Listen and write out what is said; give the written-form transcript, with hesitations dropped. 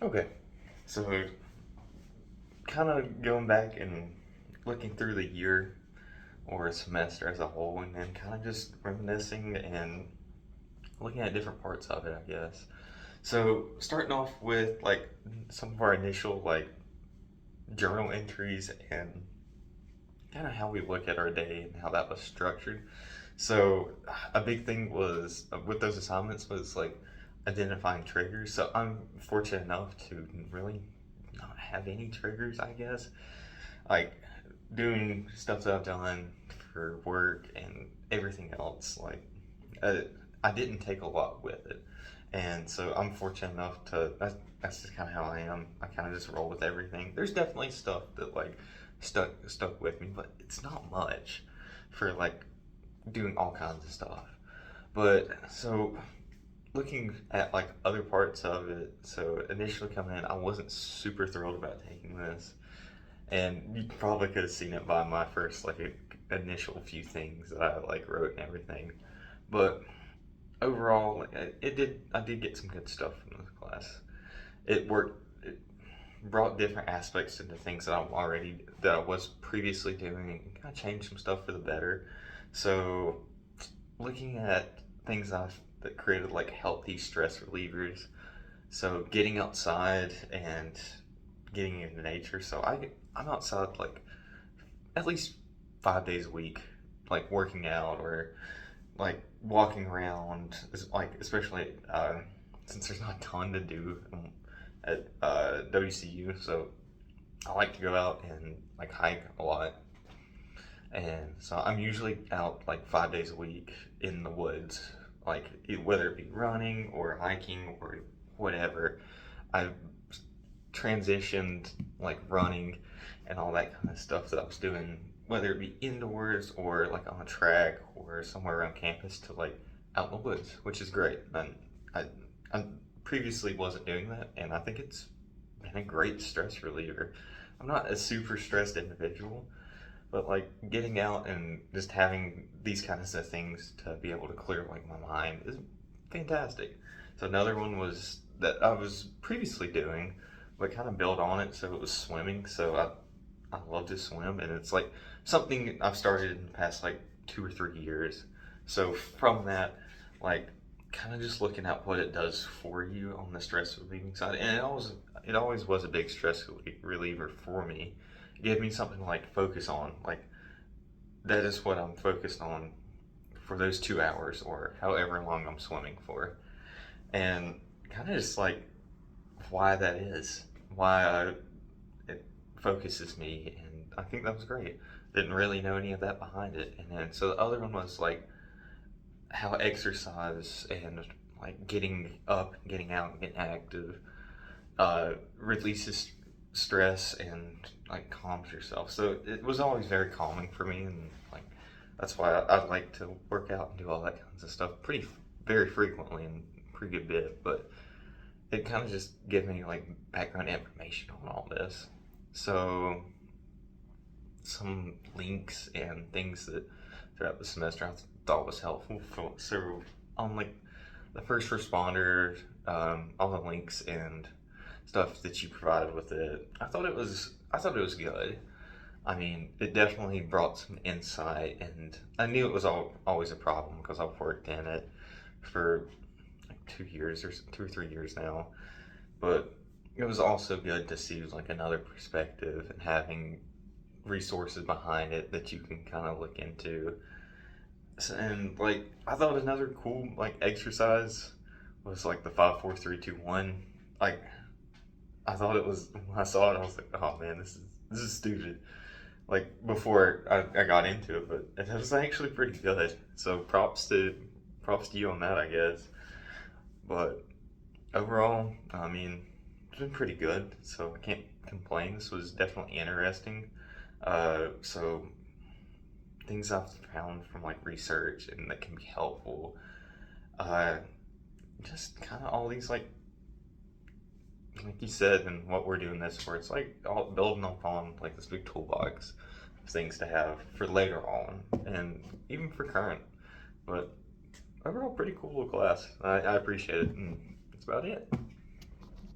Okay, so kind of going back and looking through the year or a semester as a whole, and then kind of just reminiscing and looking at different parts of it, I guess. So starting off with like some of our initial like journal entries and kind of how we look at our day and how that was structured. So a big thing was with those assignments was like identifying triggers. So I'm fortunate enough to really not have any triggers, I guess. Like doing stuff that I've done for work and everything else, like uh, I didn't take a lot with it, and so I'm fortunate enough to. That's just kind of how I am. I kind of just roll with everything. There's definitely stuff that like stuck with me, but it's not much for like doing all kinds of stuff. But so looking at like other parts of it, so initially coming in, I wasn't super thrilled about taking this, and you probably could have seen it by my first like initial few things that I like wrote and everything. But overall, like, it did. I did get some good stuff from this class. It worked. It brought different aspects into things that I was previously doing, and kind of changed some stuff for the better. So looking at things that created like healthy stress relievers. So getting outside and getting into nature. So I'm outside like at least 5 days a week, like working out or like walking around. Like especially since there's not a ton to do at WCU, so I like to go out and like hike a lot. And so I'm usually out like 5 days a week in the woods, like whether it be running or hiking or whatever. I've transitioned like running and all that kind of stuff that I was doing, whether it be indoors or like on a track or somewhere around campus to like out in the woods, which is great. And I, I previously wasn't doing that, and I think it's been a great stress reliever. I'm not a super stressed individual, but like getting out and just having these kinds of things to be able to clear like my mind is fantastic. So another one was that I was previously doing, but kind of built on it. So it was swimming. So I love to swim, and it's like something I've started in the past like 2 or 3 years. So from that, like kind of just looking at what it does for you on the stress relieving side, and it always was a big stress reliever for me. It gave me something to like focus on. Like that is what I'm focused on for those 2 hours or however long I'm swimming for, and kind of just like why that is, why it focuses me, and I think that was great. Didn't really know any of that behind it, and then so the other one was like how exercise and like getting up, getting out, and getting active releases stress and like calms yourself. So it was always very calming for me, and like that's why I like to work out and do all that kinds of stuff pretty very frequently and pretty good bit. But it kind of just gave me like background information on all this. So some links and things that throughout the semester I thought was helpful. So on like the first responder, all the links and stuff that you provided with it, I thought it was good. I mean, it definitely brought some insight, and I knew it was always a problem because I've worked in it for like 2 years or 2 or 3 years now. But it was also good to see like another perspective and having resources behind it that you can kind of look into. And like I thought another cool like exercise was like the 5 4 3 2 1. Like I thought it was when I saw it, I was like, oh man, this is stupid. Like before I got into it, but it was actually pretty good. So props to you on that, I guess. But overall, I mean, it's been pretty good, so I can't complain. This was definitely interesting. So things I've found from like research and that can be helpful. Uh, just kind of all these like you said, and what we're doing this for. It's like all building upon like this big toolbox of things to have for later on, and even for current. But overall, pretty cool little class. I appreciate it, and that's about it.